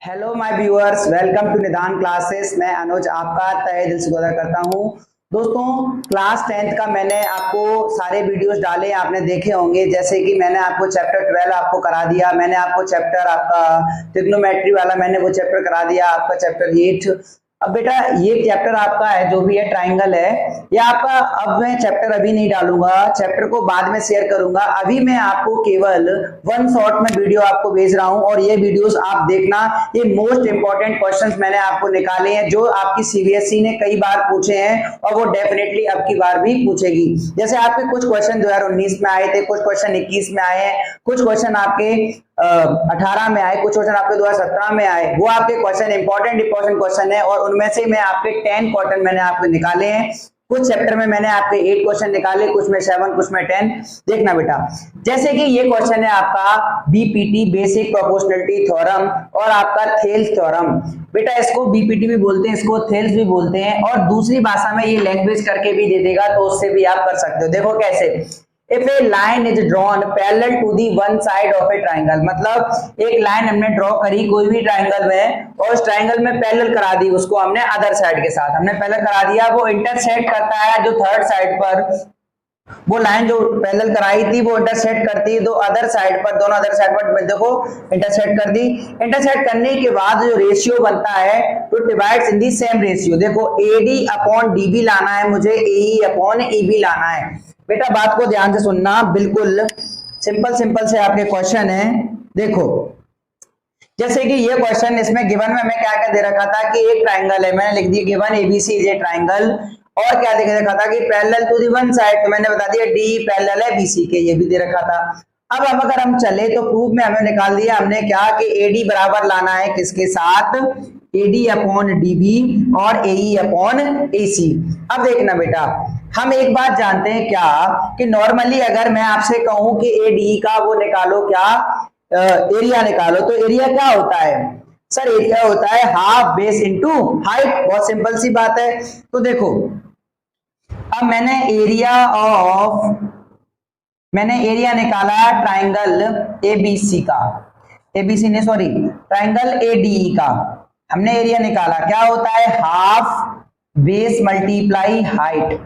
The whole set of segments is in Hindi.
Hello my viewers, welcome to Nidan classes. मैं अनुज आपका तहे दिल से स्वागत करता हूं। दोस्तों, क्लास 10th का मैंने आपको सारे वीडियोस डाले, आपने देखे होंगे। जैसे कि मैंने आपको चैप्टर 12 आपको करा दिया, मैंने आपको चैप्टर आपका ट्रिग्नोमेट्री वाला मैंने वो चैप्टर करा दिया, आपका चैप्टर 8। अब बेटा ये चैप्टर आपका है जो भी है ट्राइंगल है, ये आपका। अब मैं चैप्टर अभी नहीं डालूंगा, चैप्टर को बाद में शेयर करूंगा। अभी मैं आपको केवल वन शॉट में वीडियो आपको भेज रहा हूं और ये वीडियोस आप देखना। ये मोस्ट इंपॉर्टेंट क्वेश्चंस मैंने आपको निकाले हैं जो आपकी सीबीएसई ने कई बार पूछे हैं और वो डेफिनेटली अब की बार भी पूछेगी। जैसे आपके कुछ क्वेश्चन 2019 में आए थे, कुछ क्वेश्चन 21 में आए हैं, कुछ क्वेश्चन आपके 18 में आए, कुछ क्वेश्चन आपके 2017 में आए। वो आपके क्वेश्चन इंपॉर्टेंट क्वेश्चन है और उनमें से मैं आपके 10 क्वेश्चन मैंने आपको निकाले हैं। कुछ चैप्टर में मैंने आपके 8 क्वेश्चन निकाले, कुछ में 7, कुछ में 10। देखना बेटा, जैसे कि ये क्वेश्चन है आपका बीपीटी बेसिक प्रोपोर्शनलिटी थ्योरम और आपका थेल्स थ्योरम। बेटा इसको बीपीटी भी बोलते हैं, इसको थेल्स भी बोलते हैं और दूसरी भाषा में ये लैंग्वेज करके भी दे देगा, तो उससे भी आप कर सकते हो। देखो कैसे, If a line is drawn parallel to the one side of a triangle, मतलब एक लाइन हमने ड्रॉ करी कोई भी ट्राइंगल में और उस ट्राइंगल में पैरेलल करा दी उसको हमने अदर साइड के साथ, हमने पैरेलल करा दिया, वो इंटरसेक्ट करता है जो थर्ड साइड पर, वो लाइन जो पैरेलल कराई थी वो इंटरसेक्ट करती है तो अदर साइड पर, दोनों अदर साइड पर देखो इंटरसेक्ट कर दी। इंटरसेक्ट करने के बाद जो रेशियो बनता है तो divides in the same ratio. देखो AD अपॉन DB लाना है मुझे, AE अपॉन EB लाना है। बेटा बात को ध्यान से सुनना, बिल्कुल सिंपल से आपके क्वेश्चन है। देखो जैसे कि ये क्वेश्चन, इसमें गिवन में हमें क्या क्या दे रखा था कि एक ट्राइंगल है, मैंने लिख दिया given ABC is a triangle, और क्या दे रखा था कि parallel to the one side, तो मैंने बता दिया D पैरेलल है BC के, ये भी दे रखा था। अब अगर हम चले तो प्रूफ में हमें निकाल दिया हमने क्या कि AD बराबर लाना है किसके साथ, AD अपॉन DB और AE अपॉन AC। अब देखना बेटा, हम एक बात जानते हैं क्या कि नॉर्मली अगर मैं आपसे कहूं कि AD का वो निकालो क्या, एरिया निकालो, तो एरिया क्या होता है सर? एरिया होता है हाफ बेस इनटू हाइट। बहुत सिंपल सी बात है। तो देखो अब मैंने एरिया निकाला ट्राइंगल ABC का, ABC ने सॉरी ट्राइंगल ADE का हमने एरिया निकाला, क्या होता है हाफ बेस मल्टीप्लाई हाइट।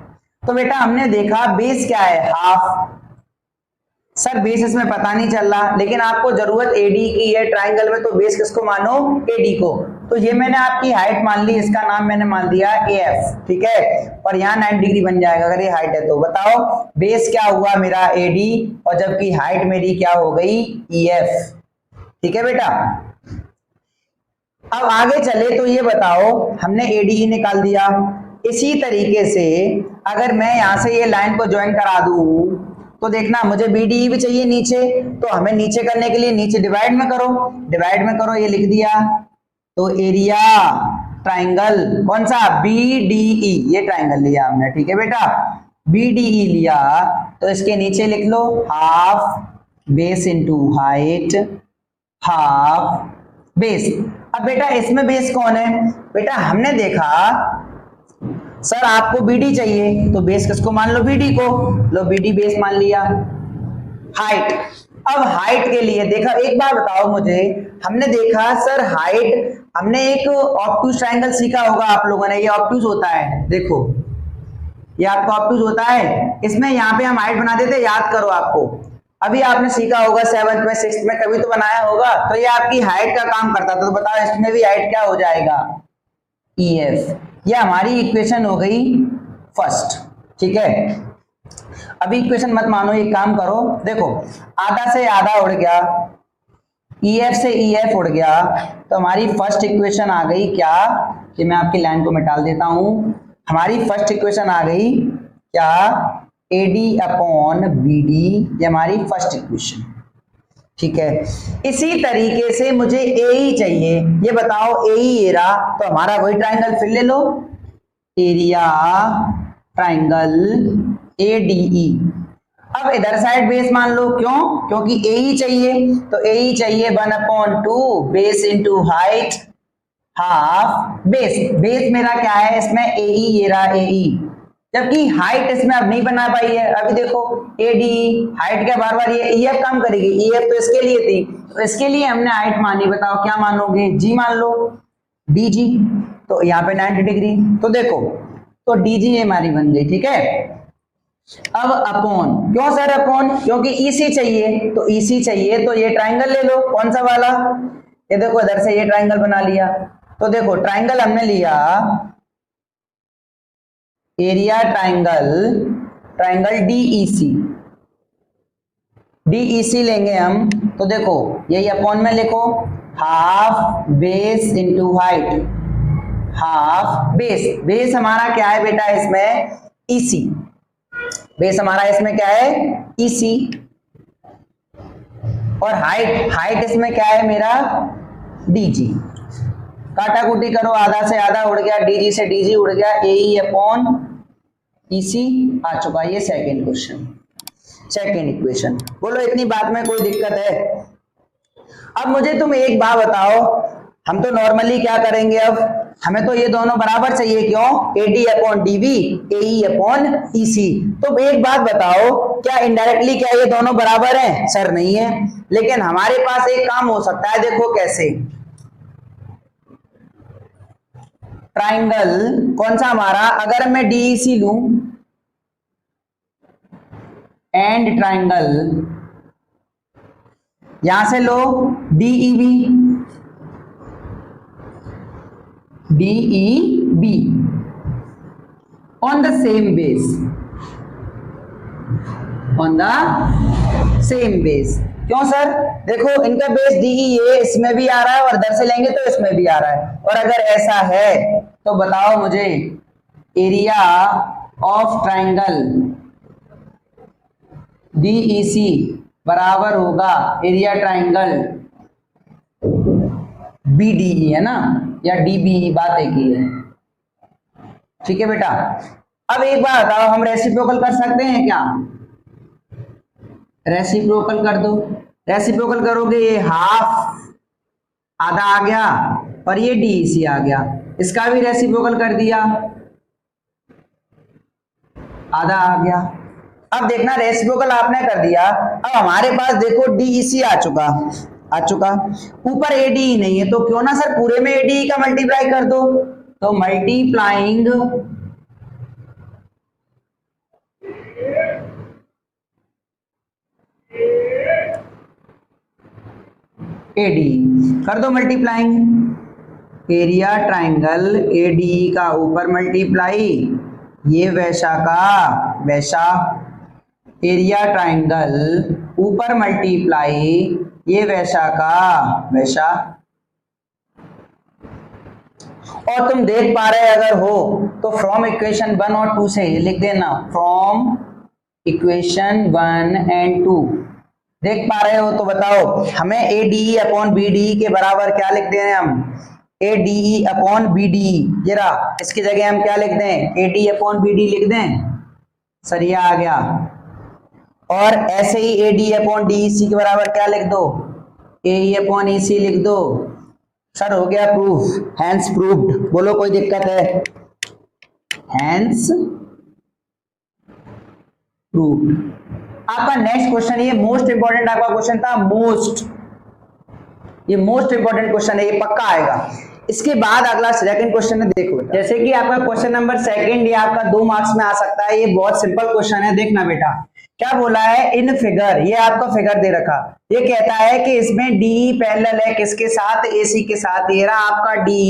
तो बेटा हमने देखा बेस क्या है हाफ, सर बेस इसमें पता नहीं चल रहा, लेकिन आपको जरूरत AD की है ट्राइंगल में, तो बेस किसको मानो, AD को। तो ये मैंने आपकी हाइट मान ली, इसका नाम मैंने मान दिया AF, ठीक है, और यहाँ 90 डिग्री बन जाएगा अगर ये हाइट है तो। बताओ बेस क्या हुआ मेरा AD और जबकि हाइट मेरी क्या हो गई EF, ठीक है बेटा। अब आगे चले तो ये बताओ, हमने ADE निकाल दिया। इसी तरीके से अगर मैं यहां से ये लाइन को ज्वाइन करा दूं तो देखना मुझे BDE भी चाहिए नीचे, तो हमें नीचे करने के लिए नीचे डिवाइड में करो, ये लिख दिया। तो एरिया ट्राइंगल कौन सा, BDE, ये ट्राइंगल लिया हमने, ठीक है बेटा, BDE लिया तो इसके नीचे लिख लो half base into height, half base. अब बेटा इसमें बेस कौन है, बेटा हमने देखा सर आपको BD चाहिए तो बेस किसको मान लो, BD को, लो BD बेस मान लिया। हाइट, अब हाइट के लिए देखा, एक बार बताओ मुझे, हमने देखा सर हाइट, हमने एक ऑब्टूज ट्राइंगल सीखा होगा आप लोगों ने, ये ऑब्टूज होता है, देखो ये आपका ऑब्टूज होता है, इसमें यहाँ पे हम हाइट बना देते, याद करो आपको अभी आपने सीखा होगा 7th में 6th में कभी तो बनाया होगा, तो ये आपकी हाइट का काम करता था। तो बताओ इसमें भी हाइट क्या हो जाएगा, EF। ये हमारी इक्वेशन हो गई फर्स्ट, ठीक है। अभी इक्वेशन मत मानो, एक काम करो, देखो आधा से आधा उड़ गया, EF से EF उड़ गया, तो हमारी फर्स्ट इक्वेशन आ गई क्या, कि मैं आपकी लाइन को मिटा देता हूं, हमारी फर्स्ट इक्वेशन आ गई क्या, AD अपॉन BD, ये हमारी फर्स्ट इक्वेशन, ठीक है। इसी तरीके से मुझे AE चाहिए, ये बताओ AE एरा, तो हमारा वही ट्राइंगल फिर ले लो, एरिया ट्राइंगल ADE। अब इधर साइड बेस मान लो, क्यों, क्योंकि AE चाहिए, तो AE चाहिए 1/2 base into height half base. Base मेरा क्या है इसमें, AE, एरा AE, जबकि हाइट इसमें अब नहीं बना पाई है। अभी देखो AD हाइट क्या बार बार ये EF काम करेगी, EF तो इसके लिए थी, तो इसके लिए हमने हाइट मानी, बताओ क्या मानोगे, G मान लो, DG, तो यहाँ पे 90 डिग्री, तो देखो तो DG हमारी बन गई, ठीक है। अब अपॉन, क्यों सर अपॉन, क्योंकि EC चाहिए, तो EC चाहिए तो ये ट्राइंगल ले लो, कौन सा वाला, ये देखो इधर से ये ट्राइंगल बना लिया, तो देखो ट्राइंगल हमने लिया एरिया ट्राइंगल, ट्राइंगल DEC लेंगे हम, तो देखो यही अपॉन में लिखो, half base into height, half base, base हमारा क्या है बेटा इसमें EC, बेस हमारा इसमें क्या है EC, और हाइट, हाइट इसमें क्या है मेरा DG, काटा कुटी करो, आधा से आधा उड़ गया, DG से DG उड़ गया, AE अपॉन EC आ चुका। ये सेकंड क्वेश्चन, सेकंड इक्वेशन। बोलो इतनी बात में कोई दिक्कत है? अब मुझे तुम एक बात बताओ, हम तो नॉर्मली क्या करेंगे, अब हमें तो ये दोनों बराबर चाहिए, क्यों, AD upon DB, AE upon EC। तो एक बात बताओ, क्या इनडायरेक्टली क्या ये दोनों बराबर हैं? सर नहीं है, लेकिन हमारे पास एक काम हो सकता है, देखो कैसे, ट्राइंगल कौन सा हमारा, अगर मैं DEC लूं एंड ट्राइंगल, यहां से लो DEB, DEB on the same base, on the same base, क्यों सर, देखो इनका बेस DE ये इसमें भी आ रहा है और इधर से लेंगे तो इसमें भी आ रहा है, और अगर ऐसा है तो बताओ मुझे एरिया ऑफ ट्राइंगल DEC बराबर होगा एरिया ट्राइंगल BDE, है ना, या DBE, बात एक ही है, ठीक है बेटा। अब एक बार बताओ, हम रेसिप्रोकल कर सकते हैं क्या? रेसिप्रोकल कर दो, रेसिप्रोकल करोगे, ये हाफ आधा आ गया और ये DEC आ गया, इसका भी रेसिप्रोकल कर दिया, आधा आ गया। अब देखना रेसिप्रोकल आपने कर दिया, अब हमारे पास देखो DEC आ चुका, ऊपर ADE नहीं है, तो क्यों ना सर पूरे में ADE का मल्टीप्लाई कर दो, तो मल्टीप्लाइंग ADE कर दो, मल्टीप्लाइंग एरिया ट्राइंगल ADE का ऊपर मल्टीप्लाई, ये वैसा का वैसा, एरिया ट्राइंगल ऊपर मल्टीप्लाई, ये वैसा का वैसा। और तुम देख पा रहे अगर हो तो फ्रॉम इक्वेशन 1 और 2 से लिख देना, फ्रॉम इक्वेशन 1 एंड 2 देख पा रहे हो तो बताओ, हमें ADE अपॉन BDE के बराबर क्या लिख दें हम, ADE अपॉन BDE, जरा इसकी जगह हम क्या लिख दें, AD अपॉन BD लिख दें, सर ये आ गया। और ऐसे ही AD अपॉन DEC के बराबर क्या लिख दो, AE अपॉन EC लिख दो, सर हो गया प्रूफ, हैंस प्रूव्ड। बोलो कोई दिक्कत है? Hence proved. आपका नेक्स्ट क्वेश्चन, ये मोस्ट इंपॉर्टेंट आपका क्वेश्चन था, ये मोस्ट इंपॉर्टेंट क्वेश्चन है, ये पक्का आएगा। इसके बाद अगला सेकंड क्वेश्चन है, देखो जैसे कि आपका क्वेश्चन नंबर सेकंड, ये आपका 2 मार्क्स में आ सकता है, ये बहुत सिंपल क्वेश्चन है, देखना बेटा क्या बोला है, इन फिगर, ये आपका फिगर दे रखा, ये कहता है कि इसमें DE पैरेलल है किसके साथ, AC के साथ। ये रहा आपका DE,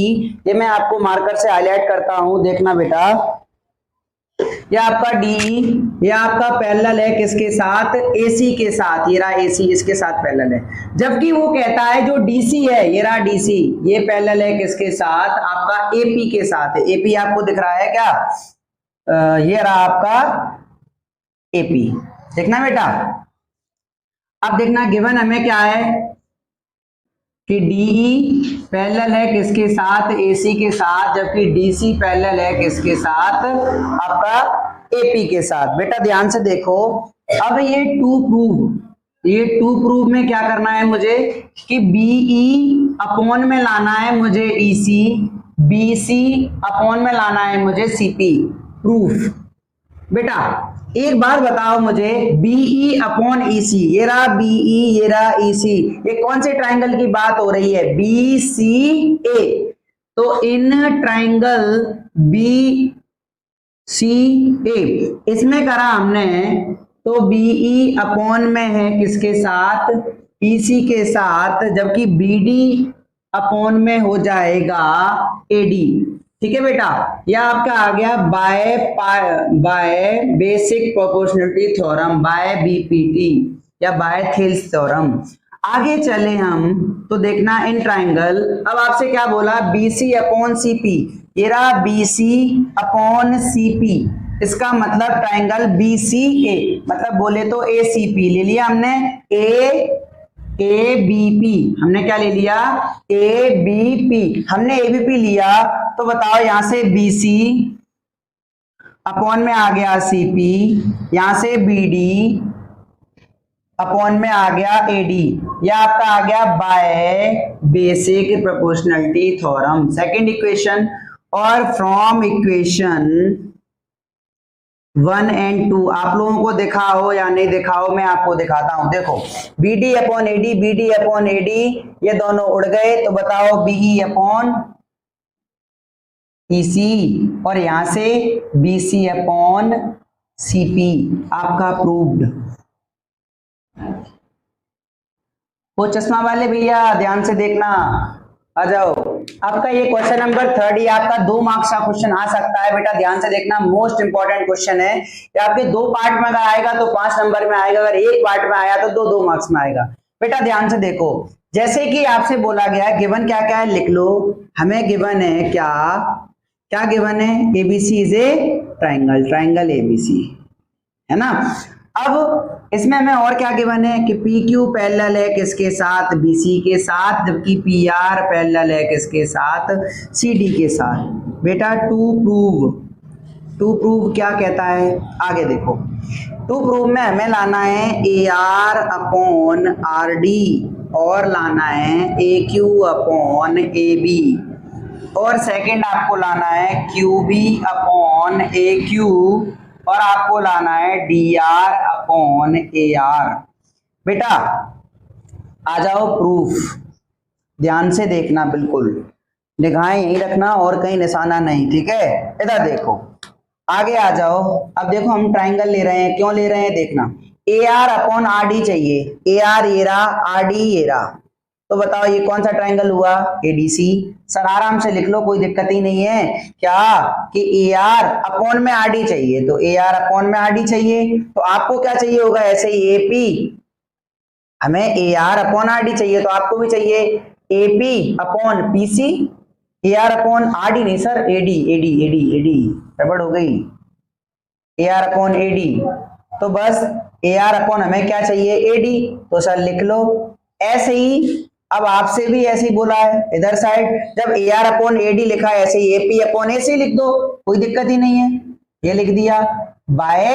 ये मैं आपको मार्कर से हाईलाइट करता हूं, देखना बेटा, ये आपका DE, ये आपका पैरेलल है किसके साथ, AC के साथ, ये रहा AC इसके साथ पैरेलल है। जबकि वो कहता है जो DC है, ये रहा DC, ये पैरेलल है किसके साथ, आपका AP के साथ है। AP आपको दिख रहा है क्या, ये रहा आपका AP, देखना बेटा। अब देखना गिवन हमें क्या है कि DE पैरेलल है किसके साथ, AC के साथ, जबकि DC पैरेलल है किसके साथ, आपका AP के साथ। बेटा ध्यान से देखो, अब ये टू प्रूव में क्या करना है मुझे कि BE अपॉन में लाना है मुझे EC, BC अपॉन में लाना है मुझे CP, प्रूफ बेटा एक बात बताओ मुझे, BE अपॉन EC, ये रहा BE, ये रहा EC, ये कौन से ट्राइंगल की बात हो रही है? BCA। तो इन ट्राइंगल BCA इसमें करा हमने, तो BE अपॉन में है किसके साथ? EC के साथ, जबकि BD अपॉन में हो जाएगा AD। ठीक है बेटा, यह आपका आ गया by basic proportionality theorem, by BPT या बाय थिल्स थ्योरम। आगे चले हम तो देखना इन ट्राइंगल, अब आपसे क्या बोला? BC अपॉन CP, ये रहा BC अपॉन CP, इसका मतलब ट्राइंगल BCA, मतलब बोले तो ACP ले लिया हमने, ABP हमने क्या ले लिया? ABP हमने ABP लिया, तो बताओ यहां से BC अपॉन में आ गया CP, यहां से BD अपॉन में आ गया AD, यह आपका आ गया by basic proportionality theorem, second equation. और फ्रॉम इक्वेशन 1 and 2 आप लोगों को देखा हो या नहीं देखा हो, मैं आपको दिखाता हूं। देखो BD upon AD, BD upon AD ये दोनों उड़ गए, तो बताओ BE अपॉन EC और यहां से BC अपॉन CP, आपका प्रूव्ड। वो चश्मा वाले भैया ध्यान से देखना, आ जाओ। आपका ये क्वेश्चन नंबर 3, ये आपका 2 मार्क्स का क्वेश्चन आ सकता है बेटा, ध्यान से देखना, मोस्ट इंपॉर्टेंट क्वेश्चन है। ये आपके 2 पार्ट में अगर आएगा तो 5 नंबर में आएगा, अगर एक पार्ट में आया तो 2 मार्क्स में आएगा। बेटा ध्यान से देखो, जैसे कि आपसे बोला गया गिवन क्या क्या है लिख लो। हमें गिवन है क्या क्या गिवन है? ABC is a triangle, triangle ABC है ना। अब इसमें हमें और क्या गिवन है कि PQ पैरेलल है किसके साथ? BC के साथ, जबकि PR पैरेलल है किसके साथ? CD के साथ। बेटा टू प्रूव क्या कहता है? आगे देखो, टू प्रूव में हमें लाना है AR अपॉन RD और लाना है AQ अपॉन AB, और सेकंड आपको लाना है QB अपॉन AQ, और आपको लाना है DR अपॉन AR। बेटा आ जाओ प्रूफ, ध्यान से देखना, बिल्कुल निगाहें यहीं रखना और कहीं निशाना नहीं, ठीक है। इधर देखो, आगे आ जाओ। अब देखो हम ट्राइंगल ले रहे हैं, क्यों ले रहे हैं देखना। AR अपॉन RD चाहिए, AR ये रहा, RD ये रहा, तो बताओ ये कौन सा ट्राइंगल हुआ? ADC। सर आराम से लिख लो, कोई दिक्कत ही नहीं है क्या कि AR अपॉन में RD चाहिए, तो AR अपॉन में RD चाहिए, तो आपको क्या चाहिए होगा? ऐसे ही AP, हमें AR अपॉन RD चाहिए तो आपको भी चाहिए AP upon PC, AR upon RD नहीं सर, AD गड़बड़ हो गई, AR अपॉन AD, तो बस AR अपॉन हमें क्या चाहिए? AD, तो सर लिख लो ऐसे ही। अब आपसे भी ऐसे ही बोला है इधर साइड, जब AR अपॉन AD लिखा है ऐसे ही AP अपॉन AC लिख दो, कोई दिक्कत ही नहीं है, ये लिख दिया बाय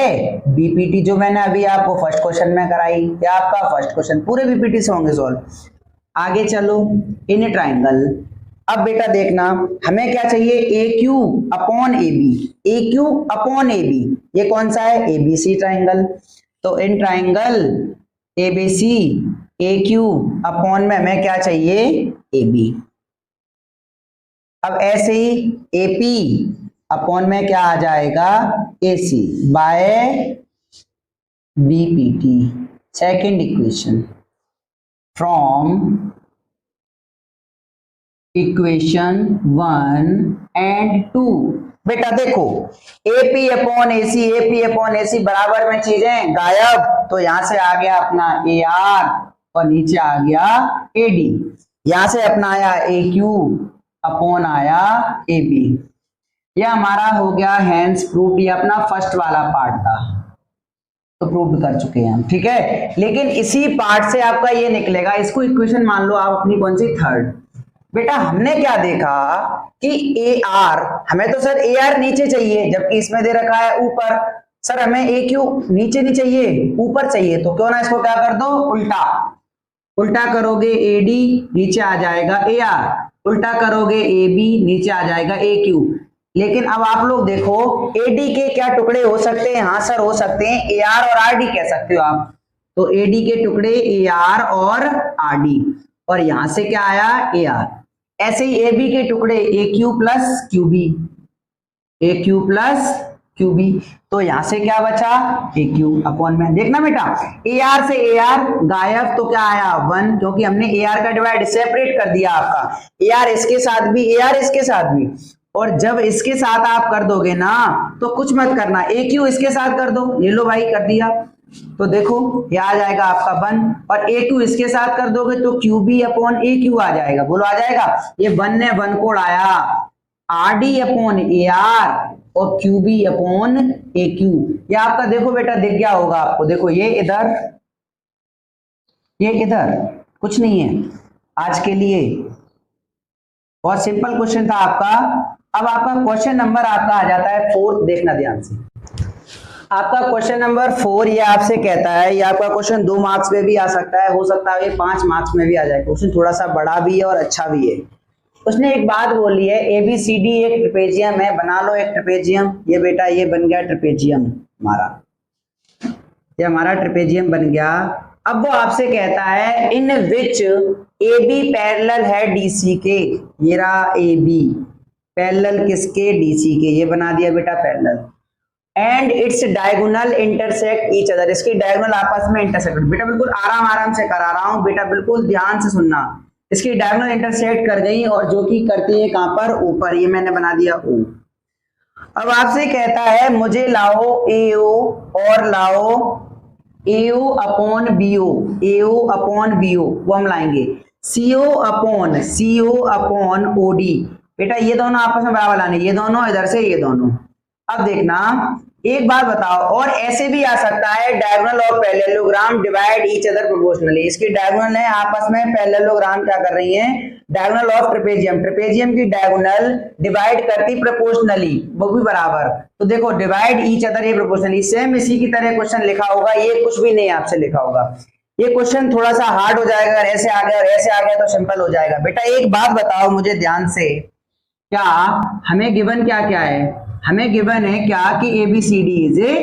BPT, जो मैंने अभी आपको फर्स्ट क्वेश्चन में कराई, या आपका फर्स्ट क्वेश्चन पूरे BPT से होंगे सॉल्व। आगे चलो, इन ट्राइंगल, अब बेटा देखना हमें क्या चाहिए? AQ upon AB, AQ upon AB, ये कौन सा है? ABC triangle. तो in triangle ABC AQ upon में हमें क्या चाहिए? AB। अब ऐसे ही AP अपॉन में क्या आ जाएगा? AC by BPT, second equation from equation 1 and 2। बेटा देखो AP अपॉन AC बराबर में चीजें गायब, तो यहां से आ गया अपना AR और नीचे आ गया AD, यहां से अपना आया AQ अपॉन आया AB। यह हमारा हो गया हैंस प्रूफ, ये अपना फर्स्ट वाला पार्ट था, तो प्रूव कर चुके हैं हम, ठीक है। लेकिन इसी पार्ट से आपका ये निकलेगा, इसको इक्वेशन मान लो आप अपनी कौन सी? थर्ड। बेटा हमने क्या देखा कि AR, हमें तो सर AR नीचे चाहिए, जबकि इसमें दे रखा है ऊपर। सर हमें AQ नीचे नहीं चाहिए, ऊपर चाहिए, तो क्यों ना इसको क्या कर दो? उल्टा करोगे AD नीचे आ जाएगा AR, उल्टा करोगे AB नीचे आ जाएगा AQ। लेकिन अब आप लोग देखो एडी के क्या टुकड़े हो सकते हैं? हाँ सर हो सकते हैं, ए आर और आर डी कह सकते हो आप। तो एडी के टुकड़े ए आर और आर डी, और यहां से क्या आया? A R. ऐसे ही ए बी के टुकड़े ए क्यू प्लस क्यू बी, ए क्यू प्लस क्यू बी। तो यहां से क्या बचा? ए क्यू अपॉन में। देखना बेटा, ए आर से ए आर गायब, तो क्या आया? 1, क्योंकि हमने ए आर का डिवाइड सेपरेट कर दिया आपका। ए आर इसके साथ भी, ए आर इसके साथ भी, और जब इसके साथ आप कर दोगे ना तो कुछ मत करना, ए क्यू इसके साथ कर दो। ये लो भाई कर दिया, तो देखो ये आ जाएगा आपका 1, और ए क्यू इसके साथ कर दोगे तो क्यू बी अपॉन ए क्यू आ जाएगा। बोलो आ जाएगा? ये 1 ने 1 को उड़ाया, R D upon A R और क्यू बी अपॉन ए क्यू। ये आपका देखो बेटा दिख गया होगा आपको। देखो ये इधर, ये इधर, कुछ नहीं है आज के लिए। बहुत सिंपल क्वेश्चन था आपका। अब आपका क्वेश्चन नंबर आपका आ जाता है 4, देखना ध्यान से। आपका क्वेश्चन नंबर 4 ये आपसे कहता है, ये आपका क्वेश्चन 2 मार्क्स में भी आ सकता है, हो सकता है ये 5 मार्क्स में भी आ जाए। क्वेश्चन थोड़ा सा बड़ा भी है और अच्छा भी है। उसने एक बात बोली है, ए बी सी डी एक ट्रेपेजियम है, बना लो एक ट्रेपेजियम। ये बेटा ये बन गया ट्रेपेजियम हमारा, ये हमारा ट्रेपेजियम बन गया। अब वो आपसे कहता है इन विच ए बी पैरेलल है डीसी के। ये रहा ए बी पैरेलल किसके? डीसी के। ये बना दिया बेटा parallel. And its diagonal intersect each other, इसकी डायगोनल आपस में इंटरसेक्ट। बेटा बिल्कुल आराम आराम से करा रहा हूं बेटा, बिल्कुल ध्यान से सुनना। इसकी डायगोनल इंटरसेक्ट कर गई, और जो कि करती है कहां पर? ऊपर। ये मैंने बना दिया ओ। अब आपसे कहता है मुझे लाओ ए ओ और लाओ ए ओ अपॉन बी ओ, ए ओ अपॉन बी ओ, वो हम लाएंगे सी ओ अपॉन ओ डी। बेटा ये दोनों आपस में बराबर लाने, ये दोनों इधर से ये दोनों। अब देखना एक बात बताओ, और ऐसे भी आ सकता है diagonal of parallelogram divide each other proportionally. इसकी डायगोनल है आपस में पैरेललोग्राम क्या कर रही हैं? डायगोनल ऑफ ट्रेपेजियम, ट्रेपेजियम की डायगोनल डिवाइड करती प्रोपोर्शनली, वो भी बराबर। तो देखो डिवाइड ईच अदर, ये प्रोपोर्शनली। सेम इसी की तरह क्वेश्चन लिखा होगा, ये कुछ भी नहीं आपसे लिखा होगा। ये क्वेश्चन थोड़ा सा हार्ड हो जाएगा, अगर ऐसे आ गया और ऐसे आ गया तो सिंपल हो जाएगा। बेटा एक बात बताओ मुझे ध्यान से, क्या हमें गिवन क्या क्या है? हमें गिवन है क्या कि ABCD इज ए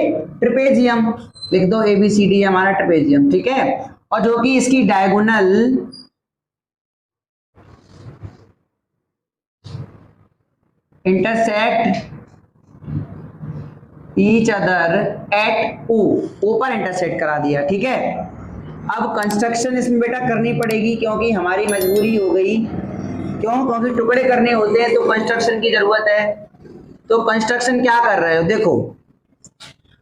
ट्रेपेजियम। लिख दो ABCD हमारा ट्रेपेजियम, ठीक है। और जो कि इसकी diagonal intersect each other eight O, O पर इंटरसेक्ट करा दिया, ठीक है। अब कंस्ट्रक्शन इसमें बेटा करनी पड़ेगी, क्योंकि हमारी मजबूरी हो गई। क्यों? क्योंकि टुकड़े करने होते हैं तो कंस्ट्रक्शन की जरूरत है। तो कंस्ट्रक्शन क्या कर रहे हो? देखो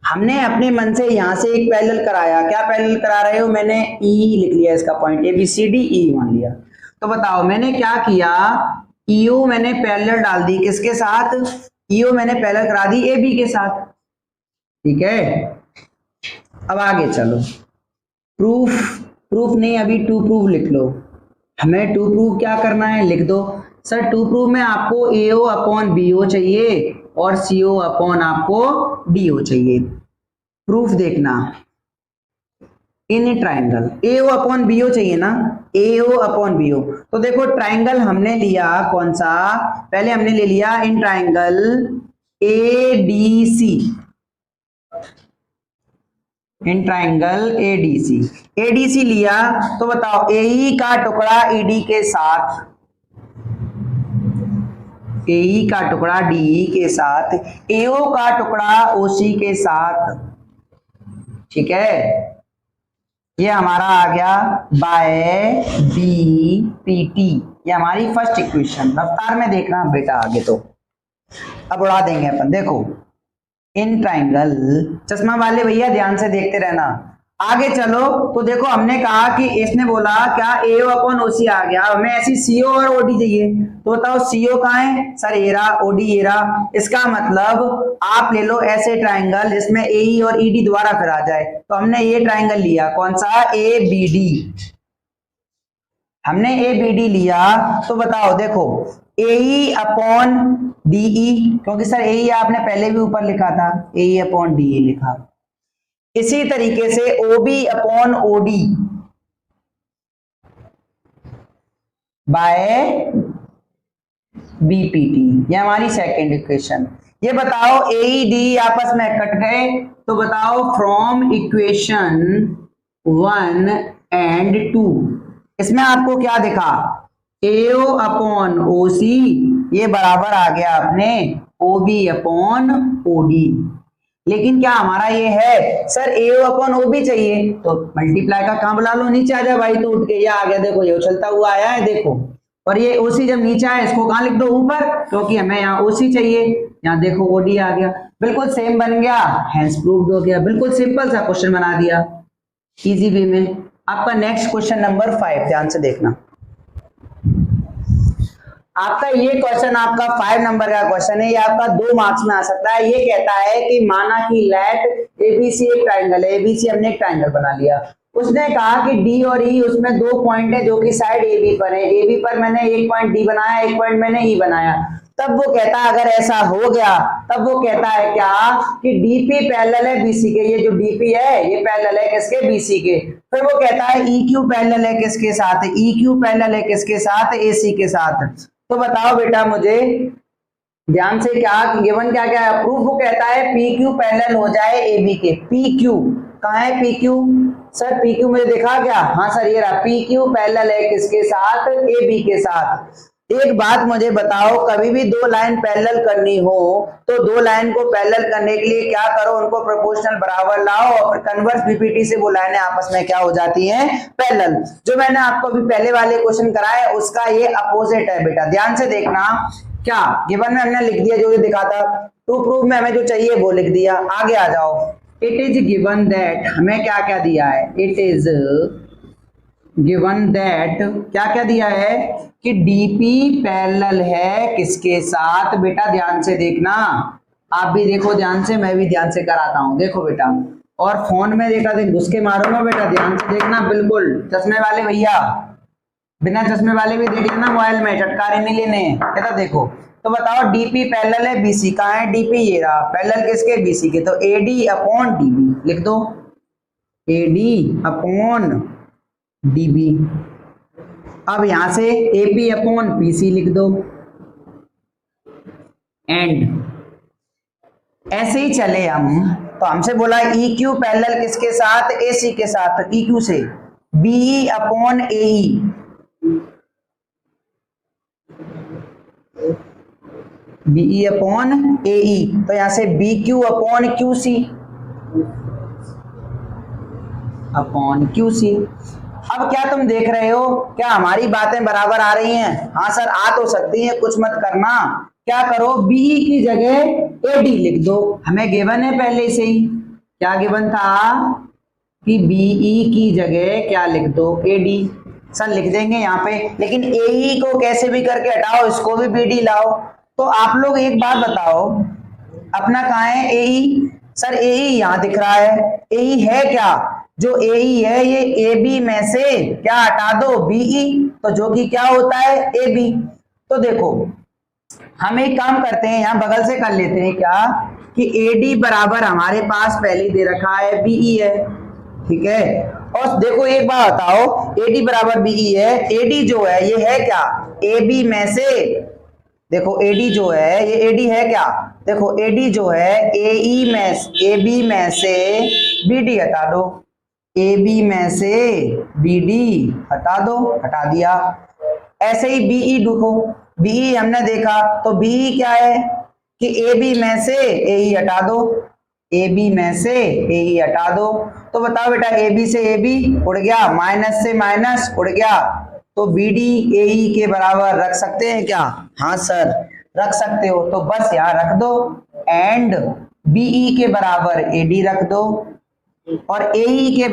हमने अपने मन से यहां से एक पैरेलल कराया। क्या पैरेलल करा रहे हो? मैंने E लिख लिया, इसका पॉइंट ABCD E मान लिया। तो बताओ मैंने क्या किया? EO मैंने पैरेलल डाल दी, किसके साथ? EO मैंने पैरेलल करा दी AB के साथ, ठीक है। अब आगे चलो, प्रूफ नहीं, अभी टू प्रूफ लिख लो। हमें टू प्रूफ क्या करना है? लिख दो सर। टू प्रूफ में आपको AO अपॉन BO चाहिए और CO अपॉन आपको DO चाहिए। प्रूफ देखना, in triangle AO upon BO चाहिए ना, AO अपॉन BO। तो देखो ट्राइंगल हमने लिया कौन सा? पहले हमने ले लिया in triangle ADC, in triangle ADC लिया। तो बताओ AE का टुकड़ा ED के साथ, AE का टुकड़ा DE के साथ, AO का टुकड़ा OC के साथ, ठीक है। ये हमारा आ गया बाय BPT, ये हमारी फर्स्ट इक्वेशन। रफ्तार में देखना बेटा आगे, तो अब उड़ा देंगे अपन। देखो इन ट्राइंगल, चश्मा वाले भैया ध्यान से देखते रहना। आगे चलो तो देखो हमने कहा कि इसने बोला क्या AO अपॉन OC आ गया, हमें ऐसी CO और OD चाहिए। तो बताओ CO कहाँ है? सर ये रहा, OD ये रहा। इसका मतलब आप ले लो ऐसे ट्राइंगल जिसमें AE और ED दोबारा फिर आ जाए। तो हमने ये ट्राइंगल लिया, कौन सा? ABD। हमने ABD लिया। तो बताओ देखो AE अपॉन DE, क्योंकि सर AE आपने पहले भी ऊपर लिखा था, AE अपॉन DE लिखा। इसी तरीके से OB upon OD by BPT. ये हमारी सेकेंड इक्वेशन। ये बताओ AED आपस में कट गए तो बताओ फ्रॉम इक्वेशन 1 एंड 2 इसमें आपको क्या दिखा, AO अपॉन OC ये बराबर आ गया अपने OB अपॉन OD। लेकिन क्या हमारा ये है सर AO अपॉन OB चाहिए, तो मल्टीप्लाई का काम बुला लो, नीचे आ जा भाई, तो उठ के ये आ गया, देखो ये उछलता हुआ आया है देखो। और ये OC जब नीचे आया इसको कहां लिख दो, ऊपर, क्योंकि हमें यहाँ OC चाहिए। यहाँ देखो OD आ गया, बिल्कुल सेम बन गया, हेंस प्रूव्ड हो गया। बिल्कुल सिंपल सा क्वेश्चन बना दिया इजी वे में। आपका नेक्स्ट क्वेश्चन नंबर 5 ध्यान से देखना। आपका ये क्वेश्चन आपका 5 नंबर का क्वेश्चन है, ये आपका 2 मार्क्स में आ सकता है। ये कहता है कि माना कि लेट ABC एक ट्राइंगल है, ABC हमने एक ट्राइंगल बना लिया। उसने कहा कि D और E उसमें 2 पॉइंट है जो कि साइड AB पर है। AB पर मैंने एक पॉइंट D बनाया, एक पॉइंट मैंने E बनाया। तब वो कहता है अगर ऐसा हो गया तब वो कहता है क्या कि DP पैरेलल है BC के। ये जो DP है ये पैरेलल है किसके, BC के। फिर वो कहता है EQ पैरेलल है किसके साथ, EQ पैरेलल है किसके साथ, AC के साथ। तो बताओ बेटा मुझे ध्यान से, क्या गिवन क्या क्या है, प्रूफ वो कहता है PQ पैरेलल हो जाए AB के। PQ कहाँ है PQ, सर PQ मुझे दिखा क्या, हाँ सर ये रहा, PQ पैरेलल है किसके साथ, AB के साथ। एक बात मुझे बताओ, कभी भी 2 लाइन पैरेलल करनी हो तो 2 लाइन को पैरेलल करने के लिए क्या करो, उनको प्रोपोर्शनल बराबर लाओ और कन्वर्स बीपीटी से वो लाइनें आपस में क्या हो जाती हैं, पैरेलल। जो मैंने आपको अभी पहले वाले क्वेश्चन कराया उसका ये अपोजिट है बेटा, ध्यान से देखना। क्या गिवन में हमने लिख दिया जो ये दिखा था, टू प्रूफ में हमें जो चाहिए वो लिख दिया। आगे आ जाओ। इट इज गिवन दैट, हमें क्या क्या दिया है, इट इज गिवन दैट क्या क्या दिया है कि DP पैरेलल है किसके साथ, बेटा ध्यान से देखना, आप भी देखो ध्यान से, मैं भी ध्यान से कराता हूं, देखो बेटा। और फोन में देखा देख घुस के मारूंगा बेटा, ध्यान से देखना बिल्कुल। चश्मे वाले भैया, बिना चश्मे वाले भी देख लेना मोबाइल में, चटकारे नहीं लेने, कहता देखो। तो बताओ DP पैरेलल है BC, कहाँ है DP, ये रहा, पैरेलल किसके, BC के। तो AD अपॉन DB लिख दो, AD अपॉन DB। अब यहां से AP अपॉन PC लिख दो, एंड ऐसे ही चले हम। तो हमसे बोला EQ पैरेलल किसके साथ, AC के साथ, EQ से BE upon AE, BE upon AE। तो यहां से BQ upon QC upon QC। अब क्या तुम देख रहे हो, क्या हमारी बातें बराबर आ रही हैं, हाँ सर आ तो सकती हैं, कुछ मत करना। क्या करो, BE की जगह AD लिख दो, हमें गिवन है पहले से ही, क्या गिवन था कि BE की जगह क्या लिख दो, AD। सर लिख देंगे यहाँ पे, लेकिन AE को कैसे भी करके हटाओ, इसको भी BD लाओ। तो आप लोग एक बात बताओ, अपना कहाँ है AE, सर AE यहाँ दिख रहा है, AE है क्या, जो AE है ये AB में से क्या हटा दो, BE, तो जो कि क्या होता है AB। तो देखो हम एक काम करते हैं, यहाँ बगल से कर लेते हैं क्या कि AD बराबर हमारे पास पहले दे रखा है BE है, ठीक है। और देखो एक बात बताओ, AD बराबर BE है, AD जो है ये है क्या, AB में से, देखो AD जो है ये AD है क्या, देखो AD जो है AB में से BD हटा दो, AB में से BD हटा दो, हटा दिया। ऐसे ही BE देखो, BE हमने देखा तो BE क्या है कि AB में से AE हटा दो, AB में से AE हटा दो। तो बताओ बेटा AB से AB उड़ गया, माइनस से माइनस उड़ गया, तो BD AE के बराबर रख सकते हैं क्या, हाँ सर रख सकते हो। तो बस यहाँ रख दो, एंड BE के बराबर AD रख दो और AE के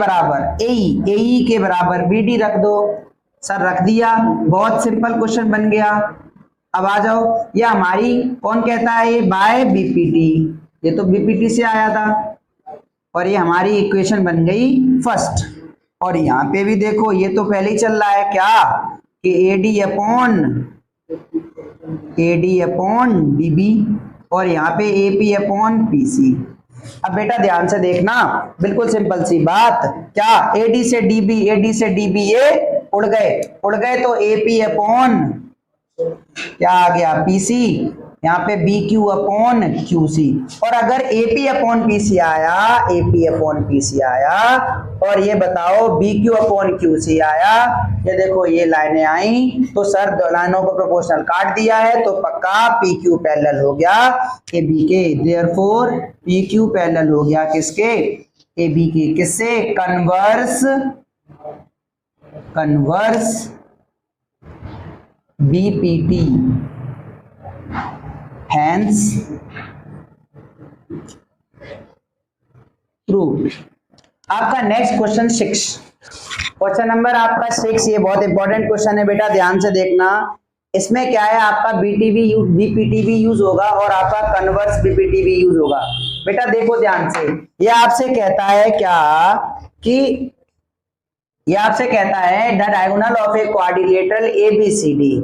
बराबर BD रख दो। सर रख दिया, बहुत सिंपल क्वेश्चन बन गया। अब आ जाओ, ये हमारी कौन कहता है, ये बाय BPT, ये तो BPT से आया था, और ये हमारी इक्वेशन बन गई फर्स्ट। और यहाँ पे भी देखो ये तो पहले ही चल रहा है क्या कि AD अपॉन DB, और यहाँ पे AP अपॉन PC। अब बेटा ध्यान से देखना, बिल्कुल सिंपल सी बात, क्या AD से DB ये उड़ गए तो AP अपॉन क्या आ गया पीसी, यहाँ पे B Q upon Q C. और अगर एपी अपॉन पीसी आया, एपी अपॉन पीसी आया, और ये बताओ B Q upon Q C आया, ये देखो ये लाइनें आई तो सर दो लाइनों को प्रोपोर्शनल काट दिया है तो पक्का पी क्यू पैरेलल हो गया ए बी के। देयरफॉर पी क्यू पैरेलल हो गया किसके, ए बी के। किससे, converse, converse BPT, hence proved. आपका नेक्स्ट क्वेश्चन 6, क्वेश्चन नंबर आपका 6, ये बहुत इंपॉर्टेंट क्वेश्चन है बेटा, ध्यान से देखना। इसमें क्या है, आपका बीपीटीवी यूज होगा और आपका कन्वर्स बीपीटीवी यूज होगा। बेटा देखो ध्यान से, ये आपसे कहता है क्या कि ये आपसे कहता है the diagonal of a quadrilateral ABCD.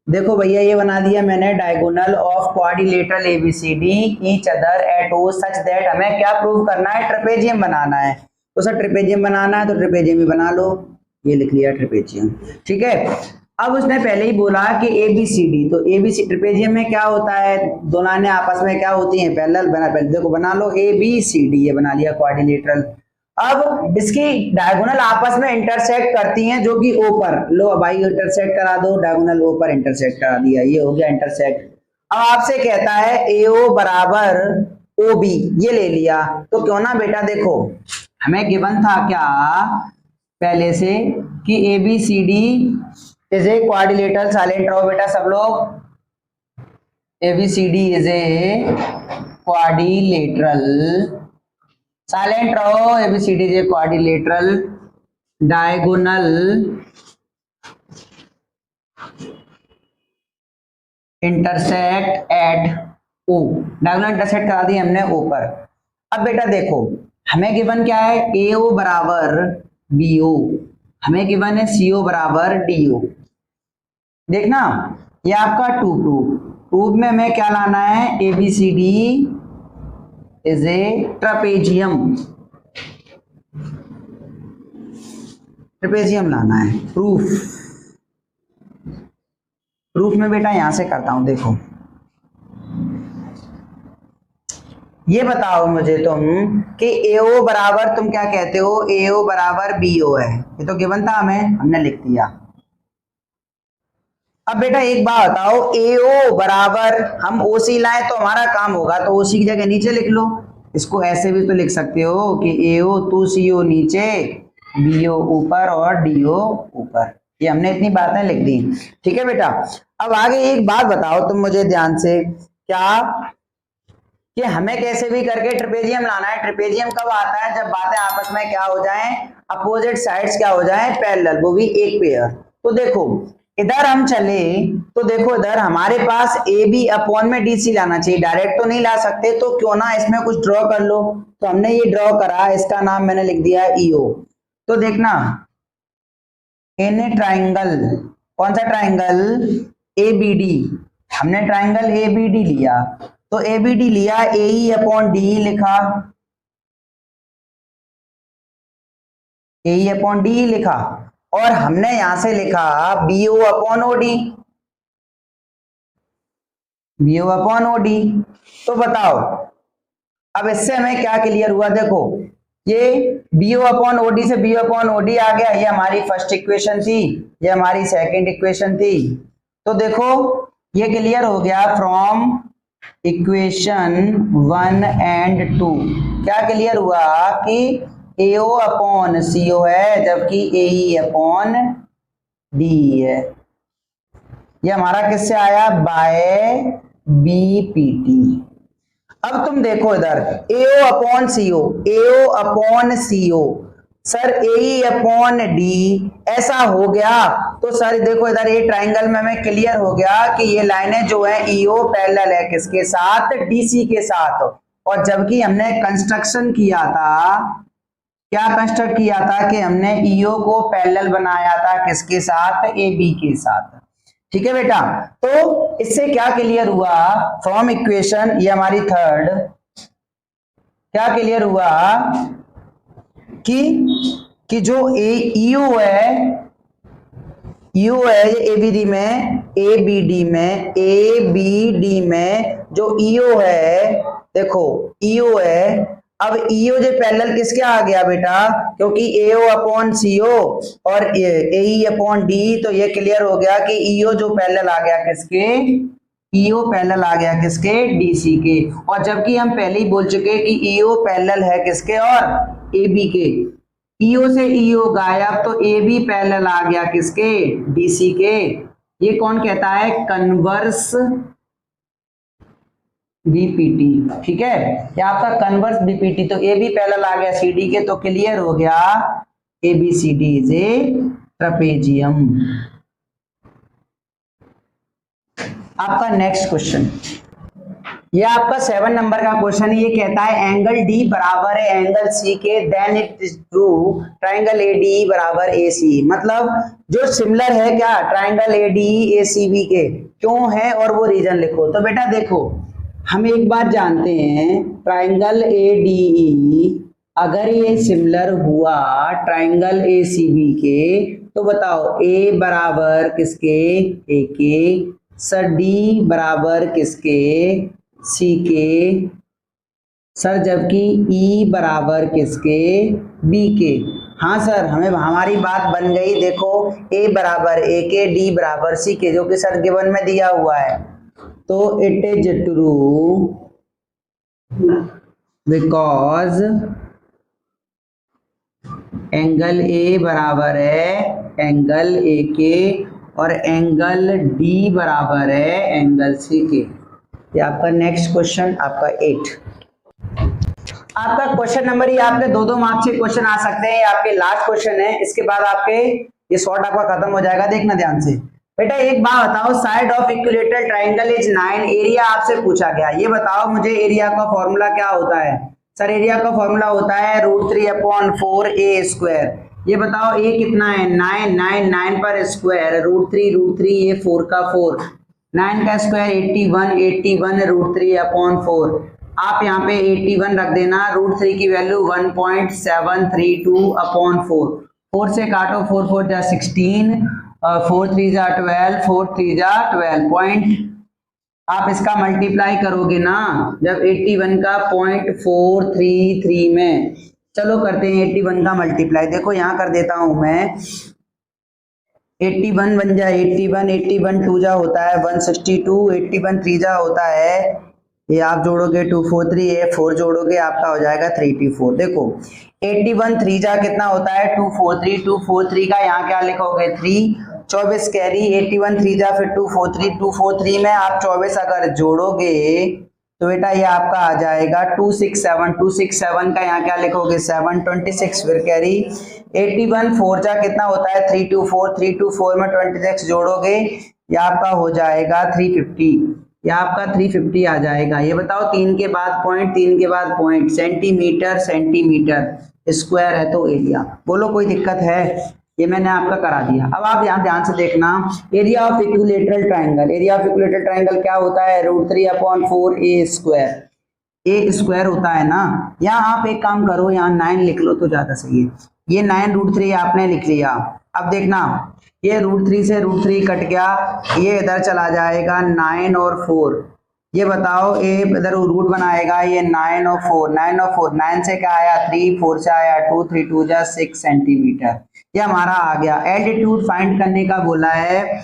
देखो भैया ये बना दिया मैंने, diagonal of quadrilateral ABCD each other at O such that, हमें क्या प्रूव करना है, ट्रेपेजियम बनाना है। तो सर ट्रेपेजियम बनाना है तो ट्रेपेजियम ही बना लो, ये लिख लिया ट्रेपेजियम, ठीक है। अब उसने पहले ही बोला कि एबीसीडी, तो एबीसी ट्रेपेजियम में क्या होता है, दो लाइनें आपस में क्या होती हैं, पैरेलल। देखो बना लो एबीसीडी, ये बना लिया क्वाड्रिलेटरल। अब इसकी डायगोनल आपस में इंटरसेक्ट करती हैं जो कि ओ पर, लो भाई इंटरसेक्ट करा दो, डायगोनल ओ पर इंटरसेक्ट करा दिया, ये हो गया इंटरसेक्ट। अब आपसे कहता है एओ बराबर ओ बी, ये ले लिया। तो क्यों ना बेटा देखो हमें गिवन था क्या पहले से कि A B C D is a quadrilateral, silent रहो बेटा सब लोग, A B C D is a quadrilateral, silent रहो, ABCD is a quadrilateral diagonal intersect at O, diagonal intersect करा दी हमने ओ पर। अब बेटा देखो हमें गिवन क्या है, ए ओ बराबर बी ओ, हमें गिवन है सी ओ बराबर डी ओ। देखना ये आपका टू में हमें क्या लाना है, A B C D is a trapezium, trapezium लाना है। प्रूफ में बेटा यहां से करता हूं, देखो ये बताओ मुझे तुम कि एओ बराबर, तुम क्या कहते हो, एओ बराबर बीओ है, ये तो गिवन था हमें, हमने लिख दिया। अब बेटा एक बात बताओ, एओ बराबर हम ओसी लाए तो हमारा काम होगा, तो ओसी की जगह नीचे लिख लो। इसको ऐसे भी तो लिख सकते हो कि एओ टू सीओ नीचे, बीओ ऊपर और डीओ ऊपर, ये हमने इतनी बातें लिख दी, ठीक है बेटा। अब आगे एक बात बताओ तुम मुझे ध्यान से, क्या कि हमें कैसे भी करके ट्रेपेजियम लाना है। ट्रेपेजियम कब आता है, जब बातें आपस में क्या हो जाएं, अपोजिट साइड्स क्या हो जाएं, पैरेलल, वो भी एक पेयर। तो देखो इधर हम चले तो देखो इधर हमारे पास ए बी अपॉन में डी सी लाना चाहिए, डायरेक्ट तो नहीं ला सकते, तो क्यों ना इसमें कुछ ड्रॉ कर लो। तो हमने ये ड्रॉ करा, इसका नाम मैंने लिख दिया ईओ। तो देखना इन ए ट्राइंगल, कौन सा ट्राइंगल, ए बी डी, हमने ट्राइंगल ए बी डी लिया, तो ए बी डी लिया, ए ई अपॉन डी लिखा, ए ई अपॉन डी लिखा, और हमने यहां से लिखा B O upon O D, B O upon O D. तो बताओ अब इससे हमें क्या क्लियर हुआ, देखो ये B O upon O D से B O upon O D आ गया, ये हमारी फर्स्ट इक्वेशन थी, ये हमारी सेकंड इक्वेशन थी। तो देखो ये क्लियर हो गया फ्रॉम इक्वेशन 1 एंड 2, क्या क्लियर हुआ कि एओ अपॉन सीओ है जबकि एई अपॉन डी है। ये हमारा किससे आया, बाय बीपीटी। अब तुम देखो इधर AO upon CO, AO upon CO, sir ए अपॉन डी ऐसा हो गया। तो सर देखो इधर ये ट्राइंगल में हमें क्लियर हो गया कि ये लाइनें जो है ईओ पैरेलल है किसके साथ, डीसी के साथ। और जबकि हमने कंस्ट्रक्शन किया था, क्या कंस्ट्रक्ट किया था कि हमने ईओ को पैरेलल बनाया था किसके साथ, ए बी के साथ, ठीक है बेटा। तो इससे क्या क्लियर हुआ फ्रॉम इक्वेशन, ये हमारी थर्ड, क्या क्लियर हुआ कि जो ईओ है ईओ है ये एबीडी में, एबीडी में, एबीडी में जो ईओ है, देखो ईओ है। अब ईओ जो पैरेलल किसके आ गया बेटा, क्योंकि एओ अपॉन सीओ और एई अपॉन डी, तो ये क्लियर हो गया कि ईओ जो पैरेलल आ गया किसके, ईओ पैरेलल आ गया किसके, डीसी के। और जबकि हम पहले ही बोल चुके कि ईओ पैरेलल है किसके, और एबी के। ईओ से ईओ गायब तो ए बी पैरेलल आ गया किसके, डीसी के। ये कौन कहता है, कन्वर्स बीपीटी। ठीक है, क्या आपका कन्वर्स बीपीटी, तो ए बी पैरेलल आ गया सीडी के, तो क्लियर हो गया एबीसीडी इज ए ट्रेपेजियम। आपका नेक्स्ट क्वेश्चन, ये आपका 7 नंबर का क्वेश्चन है। ये कहता है एंगल डी बराबर है एंगल सी के, then it is true triangle AD बराबर एसी। मतलब जो सिमिलर है क्या, ट्राइंगल एडी एसीबी के, क्यों है और वो रीजन लिखो। तो बेटा देखो, हम एक बात जानते हैं, ट्राइंगल एडीई अगर ये सिमिलर हुआ ट्राइंगल एसीबी के, तो बताओ ए बराबर किसके, ए के, सर डी बराबर किसके, सी के, सर जबकि ई बराबर किसके, बी के। हाँ सर, हमें हमारी बात बन गई। देखो ए बराबर ए के, डी बराबर सी के, जो कि सर गिवन में दिया हुआ है। तो it is true because angle A बराबर है एंगल ए के और एंगल डी बराबर है एंगल सी के। ये आपका नेक्स्ट क्वेश्चन, आपका 8। आपका क्वेश्चन नंबर, ये आपके दो मार्क्स के क्वेश्चन आ सकते हैं। ये आपके लास्ट क्वेश्चन है, इसके बाद आपके ये शॉर्ट आपका खत्म हो जाएगा। देखना ध्यान से बेटा, एक बात बताओ, side of equilateral triangle is 9, area आपसे पूछा गया। ये बताओ मुझे एरिया का फॉर्मूला क्या होता है। सर एरिया का फॉर्मूला होता है √3/4 ए स्क्वायर। ये बताओ ए कितना है, 9 पर स्क्वायर √3 ये 4 का 4, 9 का स्क्वायर 81 √3/4। आप यहाँ पे 81 रख देना, √3 की वैल्यू 1.732/4। 4 से काटो, 4 4 जा 16, 4 3 जा 12, 4 3 जा 12 पॉइंट। आप इसका मल्टीप्लाई करोगे ना जब 81 का 0.433 में, चलो करते हैं 81 का मल्टीप्लाई। देखो यहाँ कर देता हूं मैं, 81 बन जाए 81 2 जा होता है 162, 81 3 जा होता है, ये आप जोड़ोगे 243, ये 4 जोड़ोगे आपका हो जाएगा 324। देखो 81 3 जा कितना होता है 243 का यहाँ क्या लिखोगे 3, 24 कैरी, 81 3 जा फिर 243 में आप 24 अगर जोड़ोगे तो बेटा ये आपका आ जाएगा 267 का यहाँ क्या लिखोगे 7, 26 फिर कैरी, 81 4 जा कितना होता है 324 में 26 जोड़ोगे ये आपका हो जाएगा 350, ये आपका 350 आ जाएगा। ये बताओ 3 के बाद पॉइंट, 3 के बाद पॉइंट, सेंटीमीटर स्क्वायर है तो एरिया। बोलो कोई दिक्कत है, ये मैंने आपका करा दिया। अब आप यहाँ ध्यान से देखना, area of equilateral triangle, area of equilateral triangle क्या होता है √3/4 ए स्क्वायर होता है ना। यहाँ आप एक काम करो, यहाँ 9 लिख लो तो ज्यादा सही है। ये 9 √3 आपने लिख लिया। अब देखना ये √3 से √3 कट गया, ये इधर चला जाएगा 9 और 4। ये बताओ ए इधर रूट बनाएगा, ये 9 और 4, 9 से क्या आया 3, 4 से आया 2, 3 2 जा 6 सेंटीमीटर। ये हमारा आ गया। एल्टीट्यूड फाइंड करने का बोला है।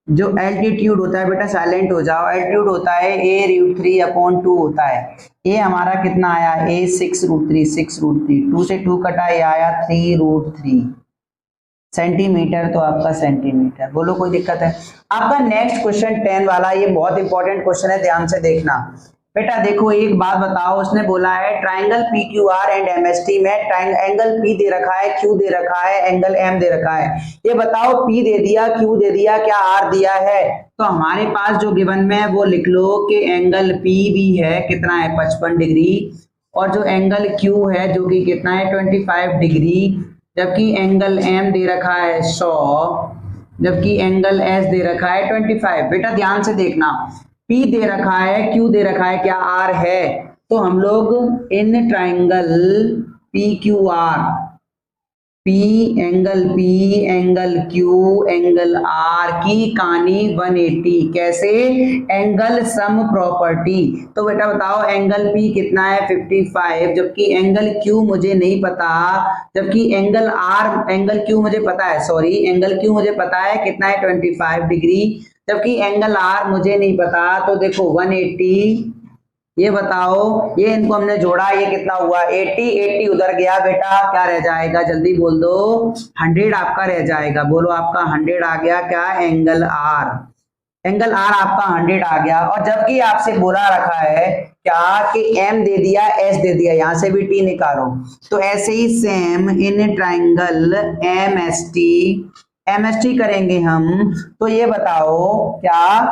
जो एल्टीट्यूड होता है बेटा साइलेंट हो जाओ, एल्टीट्यूड होता है a √3/2 होता है। ये हमारा कितना आया a 6√3, 2 से 2 कटा, ये आया 3√3 सेंटीमीटर, तो आपका सेंटीमीटर। बोलो कोई दिक्कत है। आपका नेक्स्ट क्वेश्चन 10 वाला, ये बहुत इंपॉर्टेंट क्वेश्चन है, ध्यान से देखना बेटा। देखो एक बात बताओ, उसने बोला है ट्राइंगल PQR एंड MST में एंगल P दे रखा है, Q दे रखा है, एंगल M दे रखा है। ये बताओ P दे दिया, Q दे दिया, क्या R दिया है। तो हमारे पास जो गिवन में है वो लिख लो कि एंगल P भी है, कितना है 55 डिग्री, और जो एंगल Q है जो कि कितना है 25 डिग्री, जबकि एंगल M दे रखा है 100, जबकि एंगल S दे रखा है 25। बेटा ध्यान से देखना, P दे रखा है, Q दे रखा है, क्या R है। तो हम लोग in triangle PQR angle Q angle R की कहानी 180 कैसे, एंगल सम प्रॉपर्टी। तो बेटा बताओ एंगल पी कितना है 55, जबकि एंगल क्यू मुझे नहीं पता, जबकि एंगल क्यू मुझे पता है, सॉरी एंगल क्यू मुझे पता है कितना है 25 डिग्री, जबकि एंगल आर मुझे नहीं पता। तो देखो 180, ये बताओ ये इनको हमने जोड़ा, ये कितना हुआ 80 उधर गया बेटा, क्या रह जाएगा जल्दी बोल दो, 100 आपका रह जाएगा। बोलो आपका 100 आ गया क्या, एंगल आर आपका 100 आ गया। और जबकि आपसे बोला रखा है क्या कि एम दे दिया एस दे दिया, यहां से भी टी निकालो, तो ऐसे ही same in triangle M S T करेंगे हम। तो ये बताओ क्या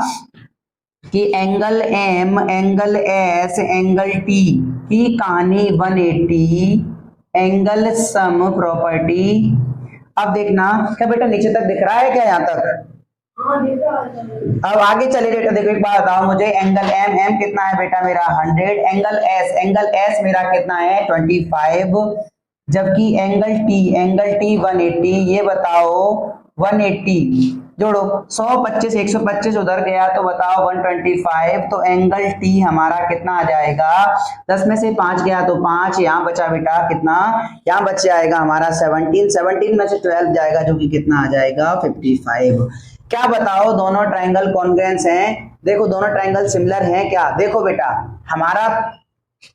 कि angle M angle S angle T की कहानी 180, एंगल सम प्रॉपर्टी। अब देखना क्या बेटा नीचे तक दिख रहा है क्या, यहां तक? अब आगे चले बेटा, देखो एक बात बताओ मुझे, एंगल एम कितना है बेटा मेरा 100, एंगल एस मेरा कितना है 25, जबकि एंगल टी 180। ये बताओ 180 जोड़ो 125 125 उधर गया तो बताओ 125, तो एंगल टी हमारा कितना आ जाएगा, 10 में से 5 गया तो 5, यहाँ बचा बेटा कितना, यहाँ बच जाएगा हमारा 17 में से 12 जाएगा जो कि कितना आ जाएगा 55। क्या बताओ दोनों ट्राइंगल कॉन्ग्रुएंस हैं? देखो दोनों ट्राइंगल सिमिलर हैं क्या? देखो बेटा हमारा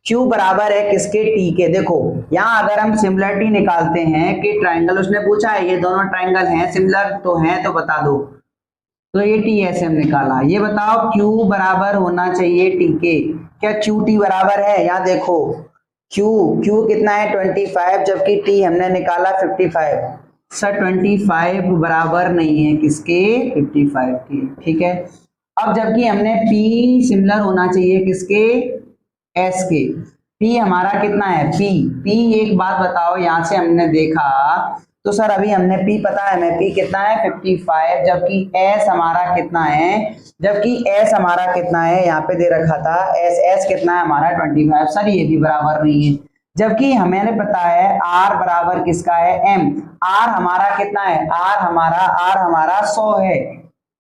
Q बराबर है किसके, T के। देखो यहाँ अगर हम सिमिलरिटी निकालते हैं कि ट्राइंगल, उसने पूछा है ये दोनों ट्राइंगल हैं सिमिलर, तो हैं तो बता दो, तो ये T ऐसे हम निकाला। ये बताओ Q बराबर होना चाहिए T के, क्या Q T बराबर है? यहाँ देखो Q कितना है 25, जबकि T हमने निकाला 55। सर 25 बराबर नहीं है किसके, 55 के, ठीक है। अब जबकि हमने P सिमिलर होना चाहिए किसके, S के, P हमारा कितना है P एक बात बताओ, यहां से हमने देखा तो सर अभी हमने P पता है हमें, P कितना है 55, जबकि S हमारा कितना है, यहाँ पे दे रखा था S कितना है हमारा 25। सर ये भी बराबर नहीं है, जबकि हमें पता है R बराबर किसका है M, R हमारा कितना है, R हमारा 100 है,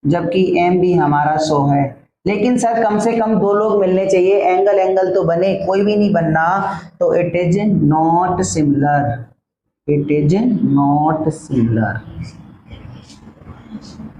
जबकि M भी हमारा 100 है। लेकिन सर कम से कम दो लोग मिलने चाहिए, एंगल तो बने, कोई भी नहीं बनना, तो it is not similar.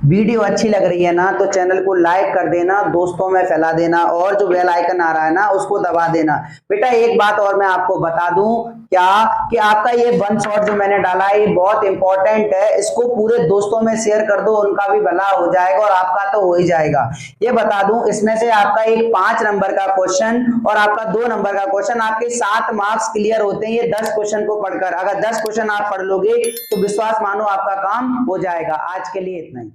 Video अच्छी लग रही है ना तो चैनल को लाइक कर देना, दोस्तों में फैला देना, और जो बेल आइकन आ रहा है ना उसको दबा देना। बेटा एक बात और मैं आपको बता दूं क्या, कि आपका ये वन शॉट जो मैंने डाला है ये बहुत इंपॉर्टेंट है, इसको पूरे दोस्तों में शेयर कर दो, उनका भी भला हो जाएगा और आपका तो हो ही जाएगा। ये बता दूं इसमें से आपका एक 5 नंबर का क्वेश्चन और आपका 2 नंबर का क्वेश्चन, आपके 7 मार्क्स क्लियर होते हैं ये 10 क्वेश्चन को पढ़कर। अगर 10 क्वेश्चन आप पढ़ लोगे तो विश्वास मानो आपका काम हो जाएगा। आज के लिए इतना ही।